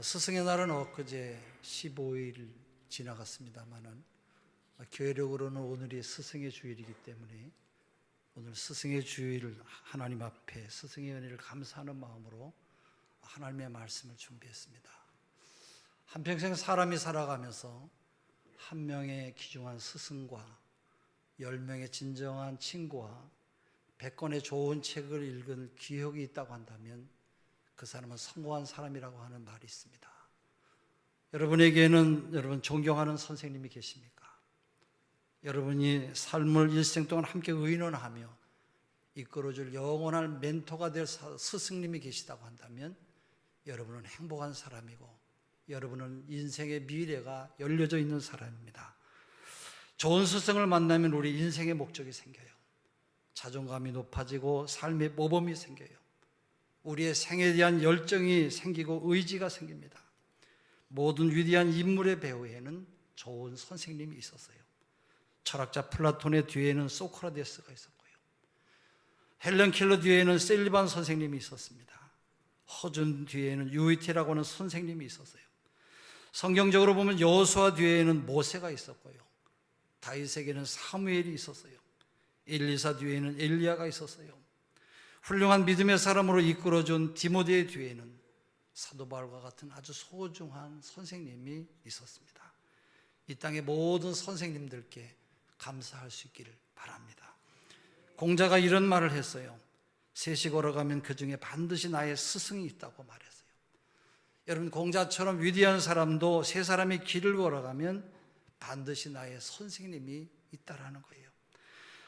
스승의 날은 엊그제 15일 지나갔습니다만은 교회력으로는 오늘이 스승의 주일이기 때문에 오늘 스승의 주일을 하나님 앞에 스승의 은혜를 감사하는 마음으로 하나님의 말씀을 준비했습니다. 한평생 사람이 살아가면서 한 명의 귀중한 스승과 10명의 진정한 친구와 100권의 좋은 책을 읽은 기억이 있다고 한다면 그 사람은 성공한 사람이라고 하는 말이 있습니다. 여러분에게는 여러분 존경하는 선생님이 계십니까? 여러분이 삶을 일생 동안 함께 의논하며 이끌어줄 영원한 멘토가 될 스승님이 계시다고 한다면 여러분은 행복한 사람이고 여러분은 인생의 미래가 열려져 있는 사람입니다. 좋은 스승을 만나면 우리 인생의 목적이 생겨요. 자존감이 높아지고 삶의 모범이 생겨요. 우리의 생에 대한 열정이 생기고 의지가 생깁니다. 모든 위대한 인물의 배후에는 좋은 선생님이 있었어요. 철학자 플라톤의 뒤에는 소크라테스가 있었고요. 헬렌 켈러 뒤에는 셀리반 선생님이 있었습니다. 허준 뒤에는 유이티라고 하는 선생님이 있었어요. 성경적으로 보면 여호수아 뒤에는 모세가 있었고요. 다윗에게는 사무엘이 있었어요. 엘리사 뒤에는 엘리야가 있었어요. 훌륭한 믿음의 사람으로 이끌어준 디모데의 뒤에는 사도 바울과 같은 아주 소중한 선생님이 있었습니다. 이 땅의 모든 선생님들께 감사할 수 있기를 바랍니다. 공자가 이런 말을 했어요. 셋이 걸어가면 그 중에 반드시 나의 스승이 있다고 말했어요. 여러분, 공자처럼 위대한 사람도 세 사람이 길을 걸어가면 반드시 나의 선생님이 있다라는 거예요.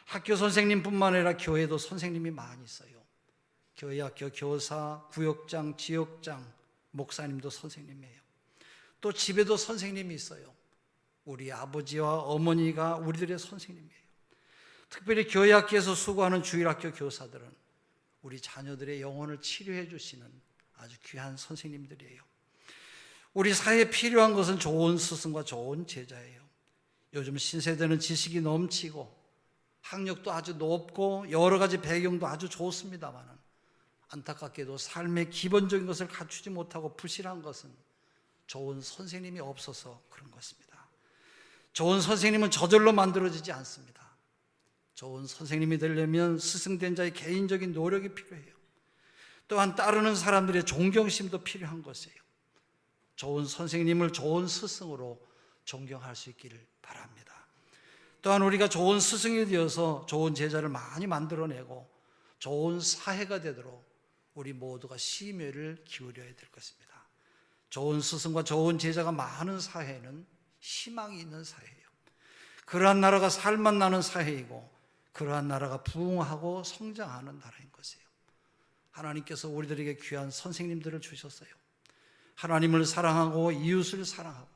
학교 선생님뿐만 아니라 교회도 선생님이 많이 있어요. 교회 학교 교사, 구역장, 지역장, 목사님도 선생님이에요. 또 집에도 선생님이 있어요. 우리 아버지와 어머니가 우리들의 선생님이에요. 특별히 교회 학교에서 수고하는 주일학교 교사들은 우리 자녀들의 영혼을 치료해 주시는 아주 귀한 선생님들이에요. 우리 사회에 필요한 것은 좋은 스승과 좋은 제자예요. 요즘 신세대는 지식이 넘치고 학력도 아주 높고 여러 가지 배경도 아주 좋습니다만 안타깝게도 삶의 기본적인 것을 갖추지 못하고 부실한 것은 좋은 선생님이 없어서 그런 것입니다. 좋은 선생님은 저절로 만들어지지 않습니다. 좋은 선생님이 되려면 스승된 자의 개인적인 노력이 필요해요. 또한 따르는 사람들의 존경심도 필요한 것이에요. 좋은 선생님을 좋은 스승으로 존경할 수 있기를 바랍니다. 또한 우리가 좋은 스승이 되어서 좋은 제자를 많이 만들어내고 좋은 사회가 되도록 우리 모두가 심혈을 기울여야 될 것입니다. 좋은 스승과 좋은 제자가 많은 사회는 희망이 있는 사회예요. 그러한 나라가 살맛 나는 사회이고 그러한 나라가 부흥하고 성장하는 나라인 것이에요. 하나님께서 우리들에게 귀한 선생님들을 주셨어요. 하나님을 사랑하고 이웃을 사랑하고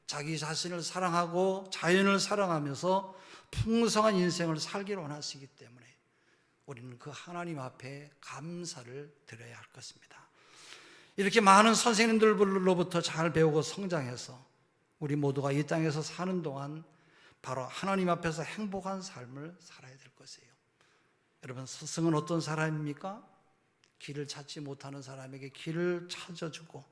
자기 자신을 사랑하고 자연을 사랑하면서 풍성한 인생을 살기를 원하시기 때문에 우리는 그 하나님 앞에 감사를 드려야 할 것입니다. 이렇게 많은 선생님들로부터 잘 배우고 성장해서 우리 모두가 이 땅에서 사는 동안 바로 하나님 앞에서 행복한 삶을 살아야 될 것이에요. 여러분, 스승은 어떤 사람입니까? 길을 찾지 못하는 사람에게 길을 찾아주고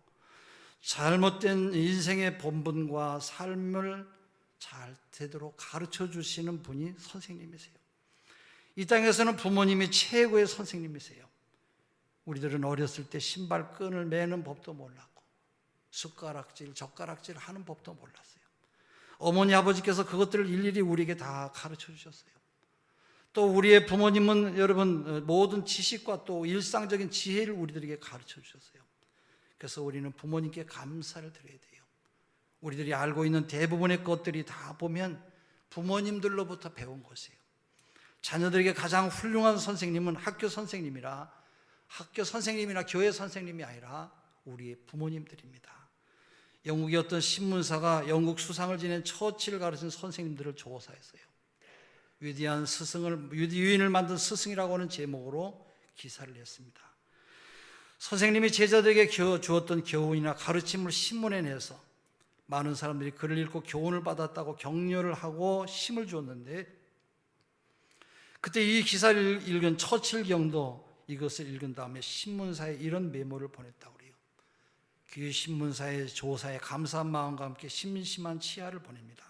잘못된 인생의 본분과 삶을 잘 되도록 가르쳐 주시는 분이 선생님이세요. 이 땅에서는 부모님이 최고의 선생님이세요. 우리들은 어렸을 때 신발끈을 매는 법도 몰랐고 숟가락질, 젓가락질 하는 법도 몰랐어요. 어머니, 아버지께서 그것들을 일일이 우리에게 다 가르쳐 주셨어요. 또 우리의 부모님은 여러분 모든 지식과 또 일상적인 지혜를 우리들에게 가르쳐 주셨어요. 그래서 우리는 부모님께 감사를 드려야 돼요. 우리들이 알고 있는 대부분의 것들이 다 보면 부모님들로부터 배운 것이에요. 자녀들에게 가장 훌륭한 선생님은 학교 선생님이나 교회 선생님이 아니라 우리의 부모님들입니다. 영국의 어떤 신문사가 영국 수상을 지낸 처칠을 가르친 선생님들을 조사했어요. 위대한 스승을, 유인을 만든 스승이라고 하는 제목으로 기사를 냈습니다. 선생님이 제자들에게 주었던 교훈이나 가르침을 신문에 내서 많은 사람들이 글을 읽고 교훈을 받았다고 격려를 하고 힘을 주었는데 그때 이 기사를 읽은 처칠 경도 이것을 읽은 다음에 신문사에 이런 메모를 보냈다고 그래요. 귀 신문사의 조사에 감사한 마음과 함께 심심한 치하를 보냅니다.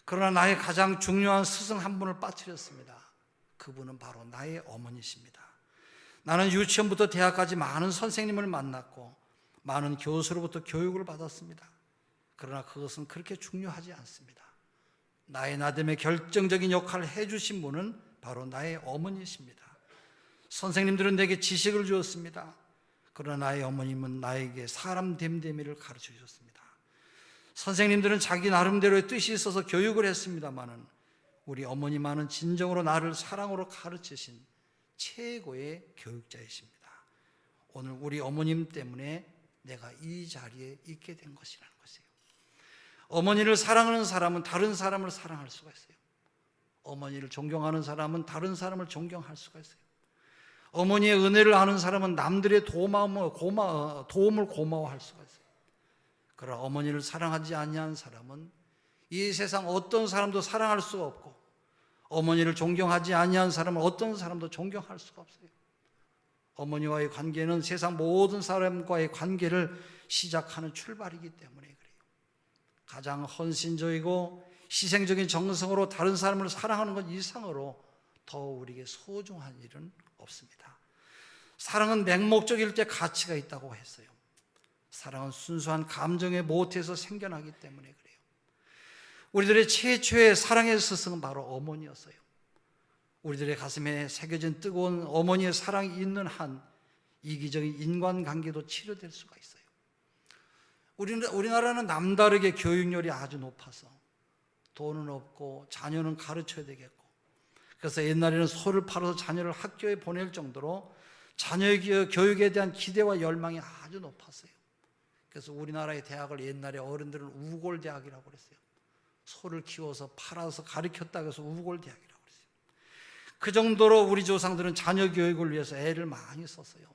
그러나 나의 가장 중요한 스승 한 분을 빠뜨렸습니다. 그분은 바로 나의 어머니십니다. 나는 유치원부터 대학까지 많은 선생님을 만났고 많은 교수로부터 교육을 받았습니다. 그러나 그것은 그렇게 중요하지 않습니다. 나의 나됨에 결정적인 역할을 해주신 분은 바로 나의 어머니십니다. 선생님들은 내게 지식을 주었습니다. 그러나 나의 어머님은 나에게 사람 됨됨이를 가르쳐 주셨습니다. 선생님들은 자기 나름대로의 뜻이 있어서 교육을 했습니다마는 우리 어머니만은 진정으로 나를 사랑으로 가르치신 최고의 교육자이십니다. 오늘 우리 어머님 때문에 내가 이 자리에 있게 된 것이라는 것이에요. 어머니를 사랑하는 사람은 다른 사람을 사랑할 수가 있어요. 어머니를 존경하는 사람은 다른 사람을 존경할 수가 있어요. 어머니의 은혜를 아는 사람은 남들의 도움을 고마워할 수가 있어요. 그러나 어머니를 사랑하지 아니한 사람은 이 세상 어떤 사람도 사랑할 수가 없고, 어머니를 존경하지 아니한 사람은 어떤 사람도 존경할 수가 없어요. 어머니와의 관계는 세상 모든 사람과의 관계를 시작하는 출발이기 때문에 그래요. 가장 헌신적이고 희생적인 정성으로 다른 사람을 사랑하는 것 이상으로 더 우리에게 소중한 일은 없습니다. 사랑은 맹목적일 때 가치가 있다고 했어요. 사랑은 순수한 감정의 모태에서 생겨나기 때문에 그래요. 우리들의 최초의 사랑의 스승은 바로 어머니였어요. 우리들의 가슴에 새겨진 뜨거운 어머니의 사랑이 있는 한 이기적인 인간관계도 치료될 수가 있어요. 우리나라는 남다르게 교육열이 아주 높아서 돈은 없고 자녀는 가르쳐야 되겠고, 그래서 옛날에는 소를 팔아서 자녀를 학교에 보낼 정도로 자녀의 교육에 대한 기대와 열망이 아주 높았어요. 그래서 우리나라의 대학을 옛날에 어른들은 우골대학이라고 그랬어요. 소를 키워서 팔아서 가르쳤다고 해서 우골대학이라고 그랬어요. 그 정도로 우리 조상들은 자녀 교육을 위해서 애를 많이 썼어요.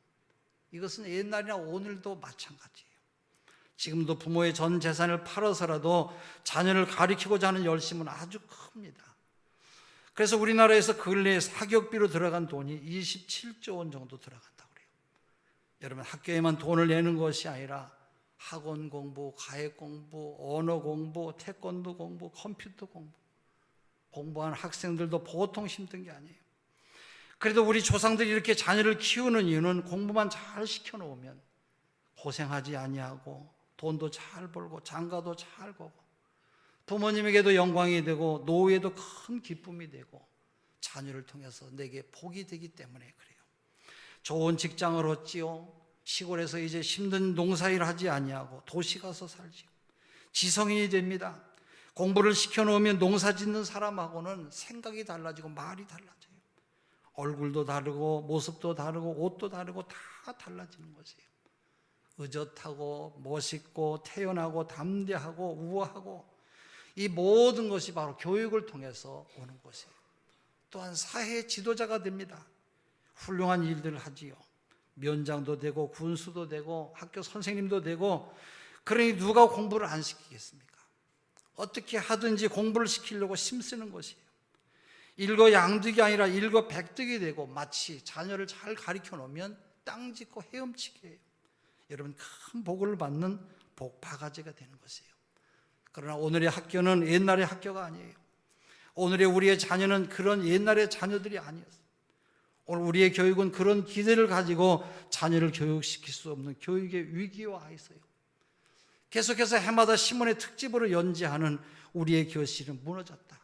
이것은 옛날이나 오늘도 마찬가지예요. 지금도 부모의 전 재산을 팔아서라도 자녀를 가르치고자 하는 열심은 아주 큽니다. 그래서 우리나라에서 근래에 사교육비로 들어간 돈이 27조 원 정도 들어간다고 그래요. 여러분, 학교에만 돈을 내는 것이 아니라 학원 공부, 과외 공부, 언어 공부, 태권도 공부, 컴퓨터 공부한 학생들도 보통 힘든 게 아니에요. 그래도 우리 조상들이 이렇게 자녀를 키우는 이유는 공부만 잘 시켜놓으면 고생하지 아니하고 돈도 잘 벌고 장가도 잘 가고 부모님에게도 영광이 되고 노후에도 큰 기쁨이 되고 자녀를 통해서 내게 복이 되기 때문에 그래요. 좋은 직장을 얻지요. 시골에서 이제 힘든 농사일 하지 아니하고 도시 가서 살지요. 지성인이 됩니다. 공부를 시켜놓으면 농사 짓는 사람하고는 생각이 달라지고 말이 달라져요. 얼굴도 다르고 모습도 다르고 옷도 다르고 다 달라지는 것이에요. 의젓하고 멋있고 태연하고 담대하고 우아하고 이 모든 것이 바로 교육을 통해서 오는 것이에요. 또한 사회 지도자가 됩니다. 훌륭한 일들을 하지요. 면장도 되고 군수도 되고 학교 선생님도 되고, 그러니 누가 공부를 안 시키겠습니까? 어떻게 하든지 공부를 시키려고 힘쓰는 것이에요. 일거양득이 아니라 일거백득이 되고, 마치 자녀를 잘 가르쳐 놓으면 땅 짓고 헤엄치게 해요. 여러분, 큰 복을 받는 복바가지가 되는 것이에요. 그러나 오늘의 학교는 옛날의 학교가 아니에요. 오늘의 우리의 자녀는 그런 옛날의 자녀들이 아니었어요. 오늘 우리의 교육은 그런 기대를 가지고 자녀를 교육시킬 수 없는 교육의 위기에 와 있어요. 계속해서 해마다 신문의 특집으로 연재하는 우리의 교실은 무너졌다.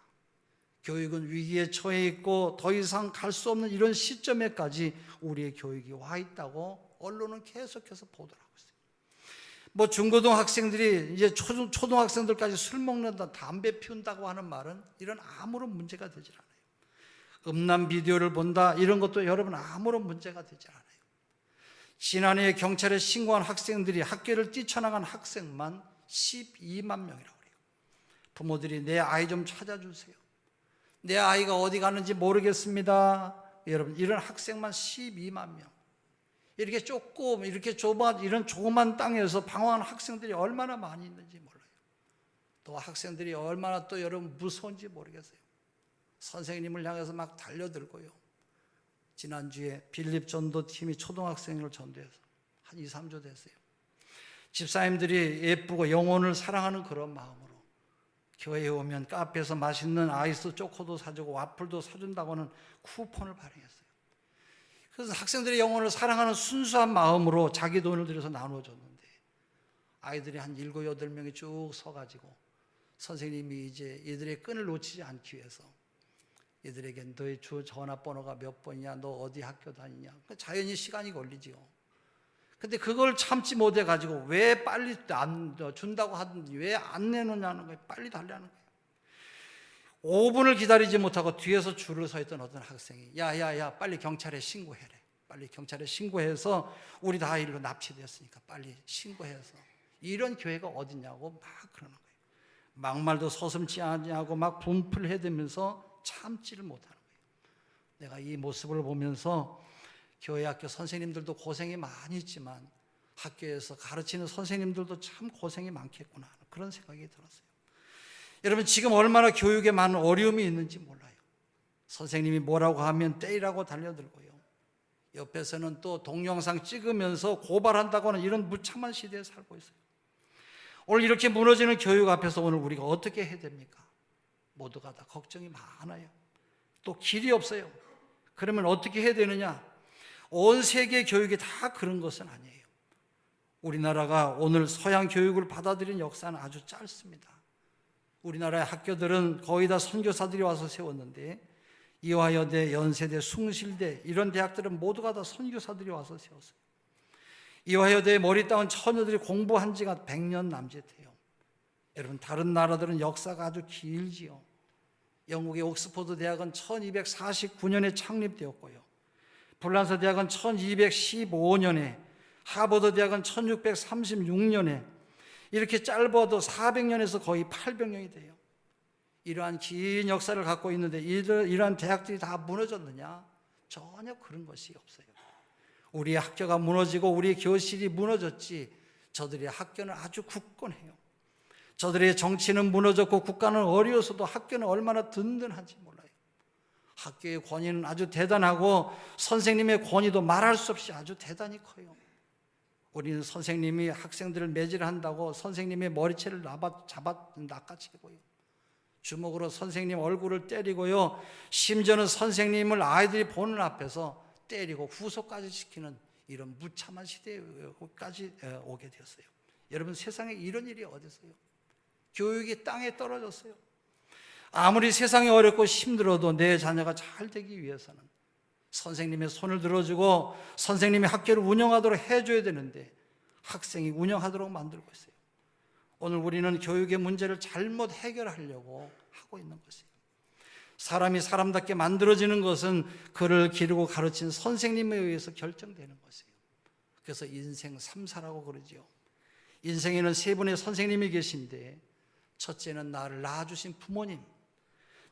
교육은 위기에 처해 있고 더 이상 갈 수 없는 이런 시점에까지 우리의 교육이 와 있다고 언론은 계속해서 보도를 하고 있어요. 뭐 중고등학생들이 이제 초등학생들까지 술 먹는다, 담배 피운다고 하는 말은 이런 아무런 문제가 되질 않아요. 음란 비디오를 본다, 이런 것도 여러분 아무런 문제가 되질 않아요. 지난해 경찰에 신고한 학생들이 학교를 뛰쳐나간 학생만 12만 명이라고 그래요. 부모들이 내 아이 좀 찾아주세요. 내 아이가 어디 가는지 모르겠습니다. 여러분, 이런 학생만 12만 명. 이렇게 좁고 이렇게 이런 조그만 땅에서 방황하는 학생들이 얼마나 많이 있는지 몰라요. 또 학생들이 얼마나 또 여러분 무서운지 모르겠어요. 선생님을 향해서 막 달려들고요. 지난주에 빌립 전도팀이 초등학생을 전도해서 한 2, 3주 됐어요. 집사님들이 예쁘고 영혼을 사랑하는 그런 마음으로 교회에 오면 카페에서 맛있는 아이스 초코도 사주고 와플도 사준다고는 쿠폰을 발행했어요. 그래서 학생들의 영혼을 사랑하는 순수한 마음으로 자기 돈을 들여서 나눠줬는데 아이들이 한 7, 8명이 쭉 서가지고 선생님이 이제 얘들의 끈을 놓치지 않기 위해서 얘들에게 너의 주 전화번호가 몇 번이냐, 너 어디 학교 다니냐, 자연히 시간이 걸리지요. 근데 그걸 참지 못해가지고 왜 빨리 안 준다고 하든지 왜 안 내놓냐는 거예요. 빨리 달라는 거예요. 5분을 기다리지 못하고 뒤에서 줄을 서 있던 어떤 학생이 야야야 빨리 경찰에 신고해래. 빨리 경찰에 신고해서 우리 다 일로 납치되었으니까 빨리 신고해서. 이런 교회가 어딨냐고 막 그러는 거예요. 막말도 서슴지 않냐고 막 분풀해대면서 참지를 못하는 거예요. 내가 이 모습을 보면서 교회 학교 선생님들도 고생이 많이 있지만 학교에서 가르치는 선생님들도 참 고생이 많겠구나 그런 생각이 들었어요. 여러분 지금 얼마나 교육에 많은 어려움이 있는지 몰라요. 선생님이 뭐라고 하면 때리라고 달려들고요. 옆에서는 또 동영상 찍으면서 고발한다고 하는 이런 무참한 시대에 살고 있어요. 오늘 이렇게 무너지는 교육 앞에서 오늘 우리가 어떻게 해야 됩니까? 모두가 다 걱정이 많아요. 또 길이 없어요. 그러면 어떻게 해야 되느냐? 온 세계 교육이 다 그런 것은 아니에요. 우리나라가 오늘 서양 교육을 받아들인 역사는 아주 짧습니다. 우리나라의 학교들은 거의 다 선교사들이 와서 세웠는데 이화여대, 연세대, 숭실대 이런 대학들은 모두가 다 선교사들이 와서 세웠어요. 이화여대의 머리 따은 처녀들이 공부한 지가 100년 남짓해요. 여러분 다른 나라들은 역사가 아주 길지요. 영국의 옥스퍼드 대학은 1249년에 창립되었고요. 불란서 대학은 1215년에, 하버드 대학은 1636년에 이렇게 짧아도 400년에서 거의 800년이 돼요. 이러한 긴 역사를 갖고 있는데 이러한 대학들이 다 무너졌느냐? 전혀 그런 것이 없어요. 우리의 학교가 무너지고 우리의 교실이 무너졌지 저들의 학교는 아주 굳건해요. 저들의 정치는 무너졌고 국가는 어려워서도 학교는 얼마나 든든한지 몰라요. 학교의 권위는 아주 대단하고 선생님의 권위도 말할 수 없이 아주 대단히 커요. 우리는 선생님이 학생들을 매질한다고 선생님의 머리채를 낚아채고요. 주먹으로 선생님 얼굴을 때리고요. 심지어는 선생님을 아이들이 보는 앞에서 때리고 후소까지 시키는 이런 무참한 시대까지 오게 되었어요. 여러분 세상에 이런 일이 어디 있어요? 교육이 땅에 떨어졌어요. 아무리 세상이 어렵고 힘들어도 내 자녀가 잘 되기 위해서는 선생님의 손을 들어주고 선생님이 학교를 운영하도록 해줘야 되는데 학생이 운영하도록 만들고 있어요. 오늘 우리는 교육의 문제를 잘못 해결하려고 하고 있는 것이에요. 사람이 사람답게 만들어지는 것은 그를 기르고 가르친 선생님에 의해서 결정되는 것이에요. 그래서 인생 3사라고 그러죠. 인생에는 3분의 선생님이 계신데 첫째는 나를 낳아주신 부모님,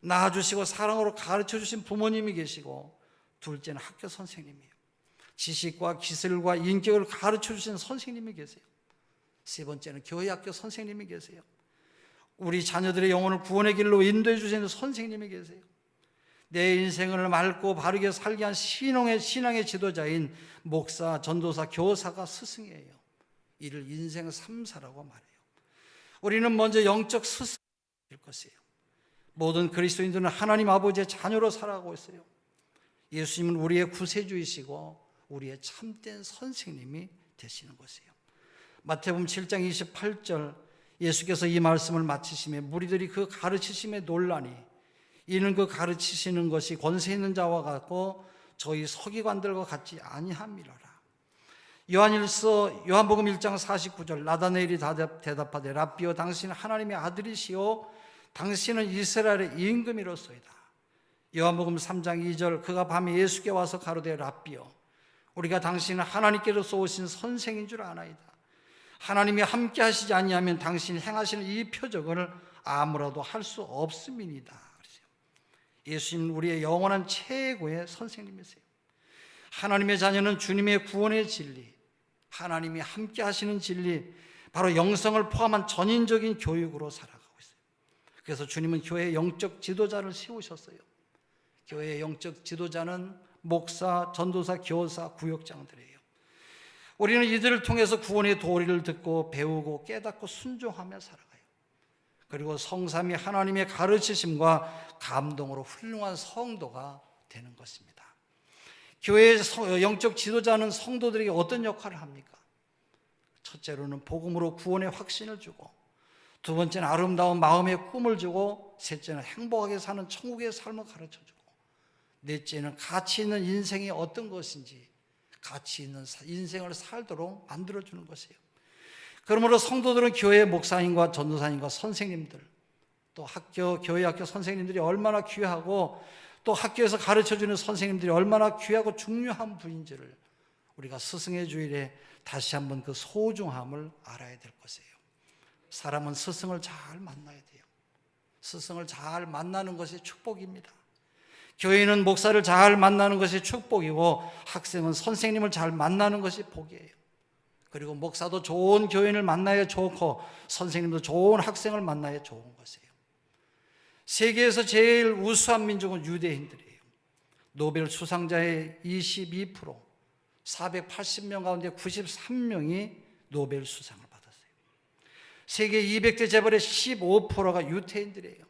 낳아주시고 사랑으로 가르쳐주신 부모님이 계시고 둘째는 학교 선생님이에요. 지식과 기술과 인격을 가르쳐주신 선생님이 계세요. 세 번째는 교회 학교 선생님이 계세요. 우리 자녀들의 영혼을 구원의 길로 인도해 주시는 선생님이 계세요. 내 인생을 맑고 바르게 살게 한 신앙의 지도자인 목사, 전도사, 교사가 스승이에요. 이를 인생 3사라고 말해요. 우리는 먼저 영적 스승일 것이에요. 모든 그리스도인들은 하나님 아버지의 자녀로 살아가고 있어요. 예수님은 우리의 구세주이시고 우리의 참된 선생님이 되시는 것이에요. 마태복음 7장 28절 예수께서 이 말씀을 마치시며 무리들이 그 가르치심에 놀라니 이는 그 가르치시는 것이 권세 있는 자와 같고 저희 서기관들과 같지 아니함이로라. 요한복음 1장 49절 나다나엘이 대답하되 랍비여 당신은 하나님의 아들이시오 당신은 이스라엘의 임금이로소이다. 요한복음 3장 2절 그가 밤에 예수께 와서 가로되 랍비여 우리가 당신은 하나님께로서 오신 선생인 줄 아나이다. 하나님이 함께 하시지 아니하면 당신이 행하시는 이 표적을 아무라도 할 수 없음이니이다. 예수님은 우리의 영원한 최고의 선생님이세요. 하나님의 자녀는 주님의 구원의 진리, 하나님이 함께 하시는 진리, 바로 영성을 포함한 전인적인 교육으로 살아가고 있어요. 그래서 주님은 교회의 영적 지도자를 세우셨어요. 교회의 영적 지도자는 목사, 전도사, 교사, 구역장들이에요. 우리는 이들을 통해서 구원의 도리를 듣고 배우고 깨닫고 순종하며 살아가요. 그리고 성삼위 하나님의 가르치심과 감동으로 훌륭한 성도가 되는 것입니다. 교회의 영적 지도자는 성도들에게 어떤 역할을 합니까? 첫째로는 복음으로 구원의 확신을 주고, 두 번째는 아름다운 마음의 꿈을 주고, 셋째는 행복하게 사는 천국의 삶을 가르쳐주고, 넷째는 가치 있는 인생이 어떤 것인지 가치 있는 인생을 살도록 만들어주는 것이에요. 그러므로 성도들은 교회 목사님과 전도사님과 선생님들, 또 교회 학교 선생님들이 얼마나 귀하고, 또 학교에서 가르쳐주는 선생님들이 얼마나 귀하고 중요한 분인지를 우리가 스승의 주일에 다시 한번 그 소중함을 알아야 될 것이에요. 사람은 스승을 잘 만나야 돼요. 스승을 잘 만나는 것이 축복입니다. 교회는 목사를 잘 만나는 것이 축복이고, 학생은 선생님을 잘 만나는 것이 복이에요. 그리고 목사도 좋은 교인을 만나야 좋고, 선생님도 좋은 학생을 만나야 좋은 것이에요. 세계에서 제일 우수한 민족은 유대인들이에요. 노벨 수상자의 22%, 480명 가운데 93명이 노벨 수상을 받았어요. 세계 200대 재벌의 15%가 유태인들이에요.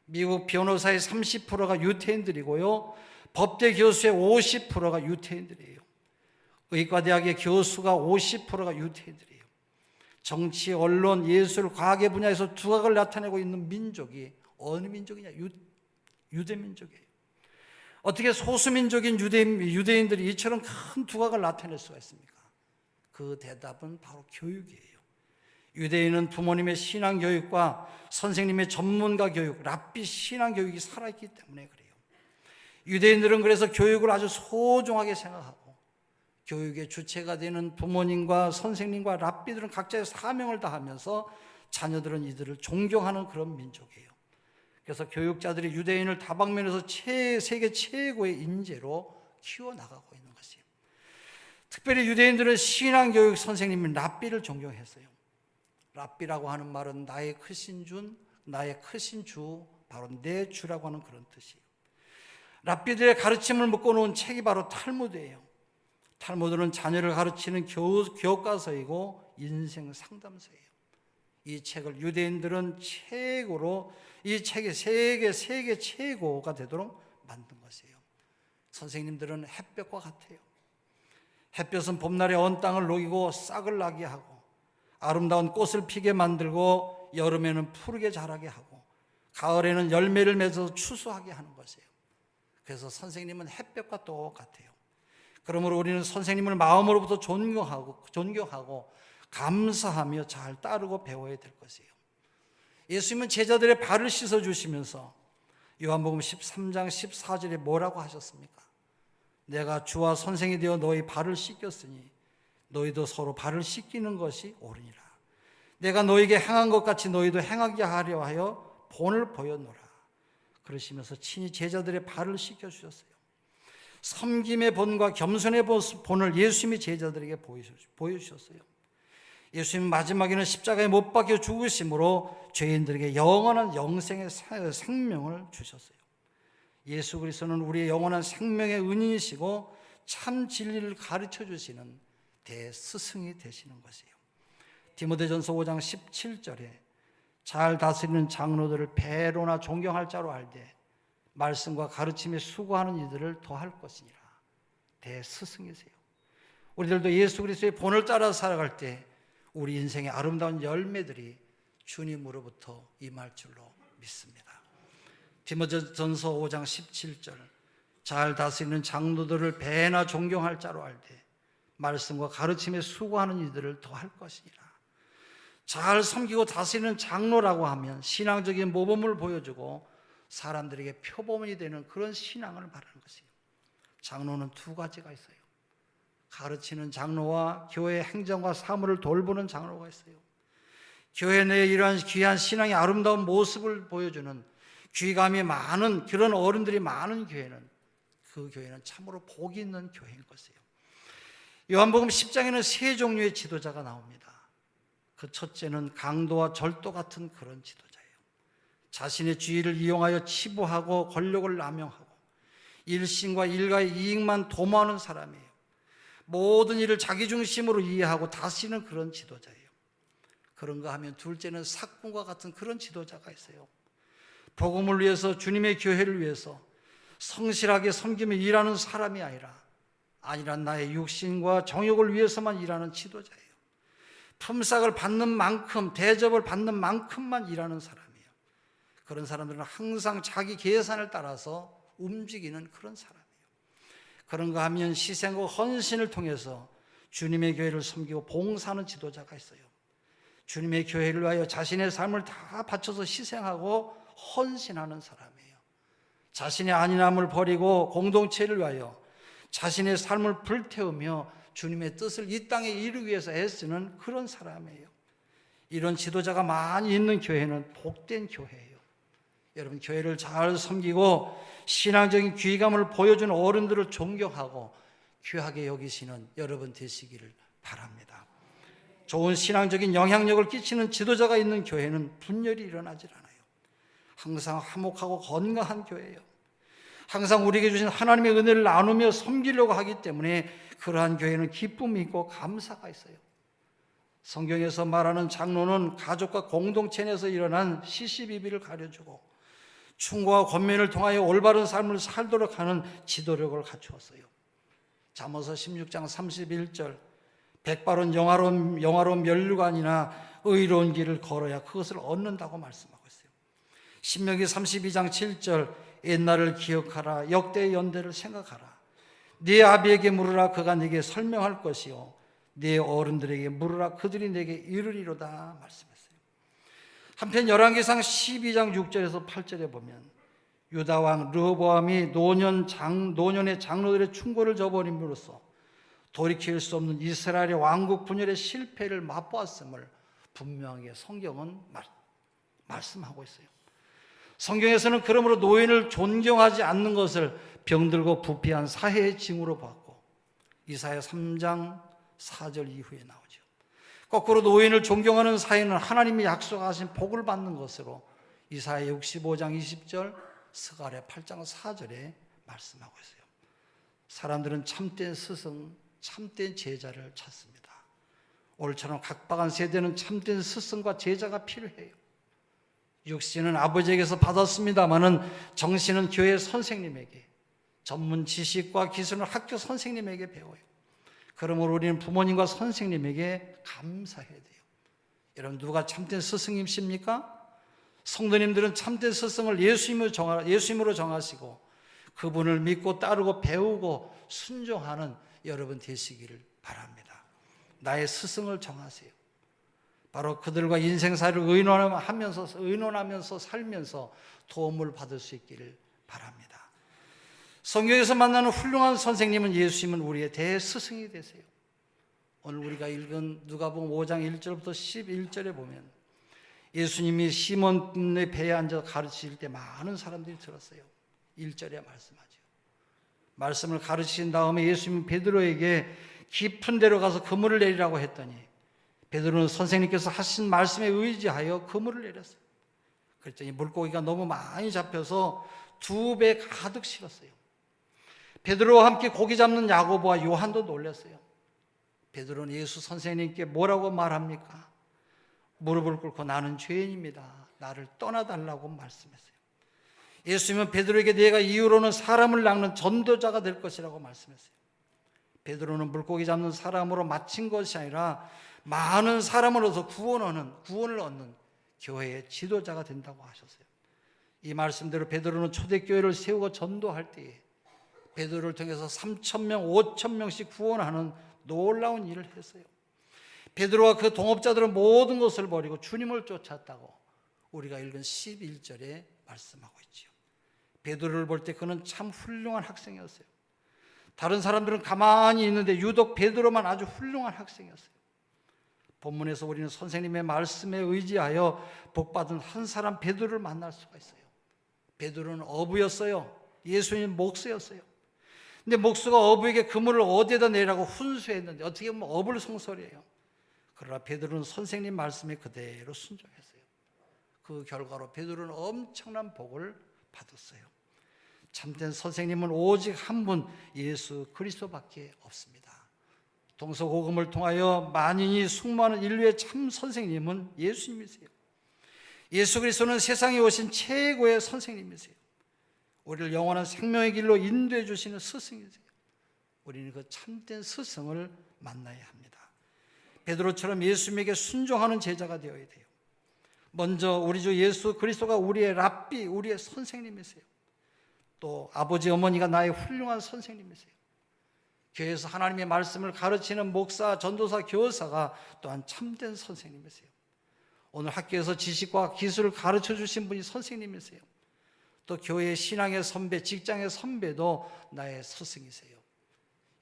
미국 변호사의 30%가 유태인들이고요, 법대 교수의 50%가 유태인들이에요. 의과대학의 교수가 50%가 유태인들이에요. 정치, 언론, 예술, 과학의 분야에서 두각을 나타내고 있는 민족이 어느 민족이냐? 유대민족이에요. 어떻게 소수민족인 유대인들이 이처럼 큰 두각을 나타낼 수가 있습니까? 그 대답은 바로 교육이에요. 유대인은 부모님의 신앙교육과 선생님의 전문가 교육, 랍비 신앙교육이 살아있기 때문에 그래요. 유대인들은 그래서 교육을 아주 소중하게 생각하고, 교육의 주체가 되는 부모님과 선생님과 랍비들은 각자의 사명을 다하면서 자녀들은 이들을 존경하는 그런 민족이에요. 그래서 교육자들이 유대인을 다방면에서 세계 최고의 인재로 키워나가고 있는 것이에요. 특별히 유대인들은 신앙교육 선생님인 랍비를 존경했어요. 랍비라고 하는 말은 나의 크신 주, 바로 내 주라고 하는 그런 뜻이에요. 랍비들의 가르침을 묶어놓은 책이 바로 탈무드예요. 탈무드는 자녀를 가르치는 교과서이고 인생 상담서예요. 이 책을 유대인들은 최고로, 이 책이 세계 최고가 되도록 만든 것이에요. 선생님들은 햇볕과 같아요. 햇볕은 봄날에 언 땅을 녹이고 싹을 나게 하고, 아름다운 꽃을 피게 만들고, 여름에는 푸르게 자라게 하고, 가을에는 열매를 맺어서 추수하게 하는 것이에요. 그래서 선생님은 햇볕과 똑같아요. 그러므로 우리는 선생님을 마음으로부터 존경하고 감사하며 잘 따르고 배워야 될 것이에요. 예수님은 제자들의 발을 씻어주시면서 요한복음 13장 14절에 뭐라고 하셨습니까? 내가 주와 선생이 되어 너희 발을 씻겼으니 너희도 서로 발을 씻기는 것이 옳으니라. 내가 너희에게 행한 것 같이 너희도 행하게 하려 하여 본을 보였노라. 그러시면서 친히 제자들의 발을 씻겨주셨어요. 섬김의 본과 겸손의 본을 예수님이 제자들에게 보여주셨어요. 예수님 마지막에는 십자가에 못 박혀 죽으심으로 죄인들에게 영원한 영생의 생명을 주셨어요. 예수 그리스도는 우리의 영원한 생명의 은인이시고 참 진리를 가르쳐 주시는 대스승이 되시는 것이에요. 디모데전서 5장 17절에 잘 다스리는 장로들을 배로나 존경할 자로 알되 말씀과 가르침에 수고하는 이들을 더할 것이니라. 대스승이세요. 우리들도 예수 그리스도의 본을 따라 살아갈 때 우리 인생의 아름다운 열매들이 주님으로부터 임할 줄로 믿습니다. 디모데전서 5장 17절 잘 다스리는 장로들을 배나 존경할 자로 알되 말씀과 가르침에 수고하는 이들을 더할 것이니라. 잘 섬기고 다스리는 장로라고 하면 신앙적인 모범을 보여주고 사람들에게 표범이 되는 그런 신앙을 말하는 것이에요. 장로는 두 가지가 있어요. 가르치는 장로와 교회 행정과 사무를 돌보는 장로가 있어요. 교회 내에 이러한 귀한 신앙의 아름다운 모습을 보여주는 귀감이 많은 그런 어른들이 많은 교회는 그 교회는 참으로 복이 있는 교회인 것이에요. 요한복음 10장에는 세 종류의 지도자가 나옵니다. 그 첫째는 강도와 절도 같은 그런 지도자예요. 자신의 지위를 이용하여 치부하고 권력을 남용하고 일신과 일가의 이익만 도모하는 사람이에요. 모든 일을 자기 중심으로 이해하고 다스리는 그런 지도자예요. 그런가 하면 둘째는 사꾼과 같은 그런 지도자가 있어요. 복음을 위해서, 주님의 교회를 위해서 성실하게 섬기며 일하는 사람이 아니란 나의 육신과 정욕을 위해서만 일하는 지도자예요. 품삯을 받는 만큼, 대접을 받는 만큼만 일하는 사람이에요. 그런 사람들은 항상 자기 계산을 따라서 움직이는 그런 사람이에요. 그런가 하면 희생과 헌신을 통해서 주님의 교회를 섬기고 봉사하는 지도자가 있어요. 주님의 교회를 위하여 자신의 삶을 다 바쳐서 희생하고 헌신하는 사람이에요. 자신의 안일함을 버리고 공동체를 위하여 자신의 삶을 불태우며 주님의 뜻을 이 땅에 이루기 위해서 애쓰는 그런 사람이에요. 이런 지도자가 많이 있는 교회는 복된 교회예요. 여러분, 교회를 잘 섬기고 신앙적인 귀감을 보여주는 어른들을 존경하고 귀하게 여기시는 여러분 되시기를 바랍니다. 좋은 신앙적인 영향력을 끼치는 지도자가 있는 교회는 분열이 일어나질 않아요. 항상 화목하고 건강한 교회예요. 항상 우리에게 주신 하나님의 은혜를 나누며 섬기려고 하기 때문에 그러한 교회는 기쁨이 있고 감사가 있어요. 성경에서 말하는 장로는 가족과 공동체 내에서 일어난 시시비비를 가려주고 충고와 권면을 통하여 올바른 삶을 살도록 하는 지도력을 갖추었어요. 잠언서 16장 31절, 백발은 영화로운 면류관이나 의로운 길을 걸어야 그것을 얻는다고 말씀하고 있어요. 신명기 32장 7절, 옛날을 기억하라, 역대의 연대를 생각하라. 네 아비에게 물으라, 그가 네게 설명할 것이요 네 어른들에게 물으라, 그들이 네게 이르리로다 말씀했어요. 한편 열왕기상 12장 6절에서 8절에 보면 유다 왕 르호보암이 노년의 장로들의 충고를 저버림으로써 돌이킬 수 없는 이스라엘의 왕국 분열의 실패를 맛보았음을 분명하게 성경은 말씀하고 있어요. 성경에서는 그러므로 노인을 존경하지 않는 것을 병들고 부패한 사해의 징후로 봤고 이사야 3장 4절 이후에 나오죠. 거꾸로 노인을 존경하는 사회는 하나님이 약속하신 복을 받는 것으로 이사야 65장 20절, 스가랴 8장 4절에 말씀하고 있어요. 사람들은 참된 스승, 참된 제자를 찾습니다. 오늘처럼 각박한 세대는 참된 스승과 제자가 필요해요. 육신은 아버지에게서 받았습니다마는 정신은 교회 선생님에게, 전문 지식과 기술은 학교 선생님에게 배워요. 그러므로 우리는 부모님과 선생님에게 감사해야 돼요. 여러분, 누가 참된 스승님이십니까? 성도님들은 참된 스승을 예수님으로 정하시고 그분을 믿고 따르고 배우고 순종하는 여러분 되시기를 바랍니다. 나의 스승을 정하세요. 바로 그들과 인생사를 의논하면서 살면서 도움을 받을 수 있기를 바랍니다. 성경에서 만나는 훌륭한 선생님은 예수님은 우리의 대스승이 되세요. 오늘 우리가 읽은 누가복음 5장 1절부터 11절에 보면 예수님이 시몬의 배에 앉아 가르치실 때 많은 사람들이 들었어요. 1절에 말씀하죠. 말씀을 가르치신 다음에 예수님은 베드로에게 깊은 데로 가서 그물을 내리라고 했더니 베드로는 선생님께서 하신 말씀에 의지하여 그물을 내렸어요. 그랬더니 물고기가 너무 많이 잡혀서 2배 가득 실었어요. 베드로와 함께 고기 잡는 야고보와 요한도 놀랐어요. 베드로는 예수 선생님께 뭐라고 말합니까? 무릎을 꿇고 나는 죄인입니다. 나를 떠나달라고 말씀했어요. 예수님은 베드로에게 내가 이후로는 사람을 낚는 전도자가 될 것이라고 말씀했어요. 베드로는 물고기 잡는 사람으로 마친 것이 아니라 많은 사람을 얻어 구원을 얻는 교회의 지도자가 된다고 하셨어요. 이 말씀대로 베드로는 초대교회를 세우고 전도할 때에 베드로를 통해서 3,000명, 5,000명씩 구원하는 놀라운 일을 했어요. 베드로와 그 동업자들은 모든 것을 버리고 주님을 쫓았다고 우리가 읽은 11절에 말씀하고 있죠. 베드로를 볼 때 그는 참 훌륭한 학생이었어요. 다른 사람들은 가만히 있는데 유독 베드로만 아주 훌륭한 학생이었어요. 본문에서 우리는 선생님의 말씀에 의지하여 복받은 한 사람 베드로를 만날 수가 있어요. 베드로는 어부였어요. 예수님 목수였어요. 근데 목수가 어부에게 그물을 어디에다 내라고 훈수했는데 어떻게 보면 어불 성설이에요. 그러나 베드로는 선생님 말씀에 그대로 순종했어요. 그 결과로 베드로는 엄청난 복을 받았어요. 참된 선생님은 오직 한 분 예수 그리스도밖에 없습니다. 동서고금을 통하여 만인이 숙모하는 인류의 참 선생님은 예수님이세요. 예수 그리스도는 세상에 오신 최고의 선생님이세요. 우리를 영원한 생명의 길로 인도해 주시는 스승이세요. 우리는 그 참된 스승을 만나야 합니다. 베드로처럼 예수님에게 순종하는 제자가 되어야 돼요. 먼저 우리 주 예수 그리스도가 우리의 랍비, 우리의 선생님이세요. 또 아버지 어머니가 나의 훌륭한 선생님이세요. 교회에서 하나님의 말씀을 가르치는 목사, 전도사, 교사가 또한 참된 선생님이세요. 오늘 학교에서 지식과 기술을 가르쳐 주신 분이 선생님이세요. 또 교회의 신앙의 선배, 직장의 선배도 나의 스승이세요.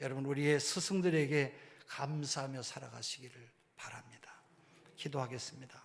여러분, 우리의 스승들에게 감사하며 살아가시기를 바랍니다. 기도하겠습니다.